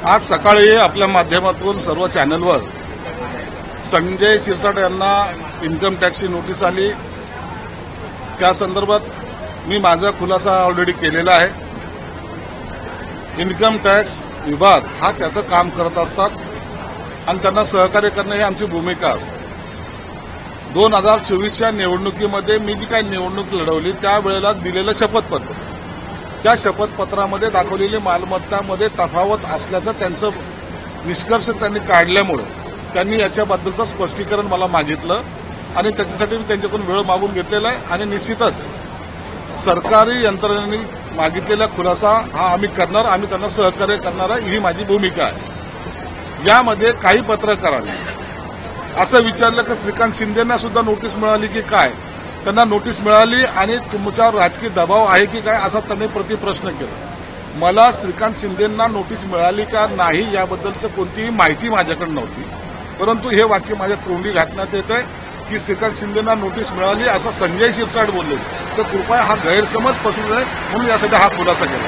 आज सकाळी आपल्या माध्यमातून सर्व चॅनलवर संजय शिरसाट यांना इन्कम टॅक्सची नोटीस आली। त्या संदर्भात मी माझा खुलासा ऑलरेडी केलेला आहे। इन्कम टॅक्स विभाग हा त्याचं काम करत असतात आणि त्यांना सहकार्य करणं ही आमची भूमिका असते। 2024च्या निवडणुकीमध्ये मी जी काही निवडणूक लढवली त्यावेळेला दिलेलं शपथपत्र, त्या शपथपत्रामध्ये दाखवलेली मालमत्तामध्ये तफावत असल्याचं त्यांचं निष्कर्ष त्यांनी काढल्यामुळे त्यांनी याच्याबद्दलचं स्पष्टीकरण मला मागितलं आणि त्याच्यासाठी मी त्यांच्याकडून वेळ मागून घेतलेला आहे आणि निश्चितच सरकारी यंत्रणेने मागितलेला खुलासा हा आम्ही करणार, आम्ही त्यांना सहकार्य करणार आहे, ही माझी भूमिका आहे। यामध्ये काही पत्रकारांनी असं विचारलं की श्रीकांत शिंदेंना सुद्धा नोटीस मिळाली की काय, त्यांना नोटीस मिळाली आणि तुमच्यावर राजकीय दबाव आहे की काय असा त्यांनी प्रतिप्रश्न केला। मला श्रीकांत शिंदेंना नोटीस मिळाली का नाही याबद्दलचं कोणतीही माहिती माझ्याकडे नव्हती, परंतु हे वाक्य माझ्या तोंडी घातण्यात येत आहे की श्रीकांत शिंदेंना नोटीस मिळाली असं संजय शिरसाट बोलले, तर कृपया हा गैरसमज पसरू नये म्हणून यासाठी हा खुलासा केला।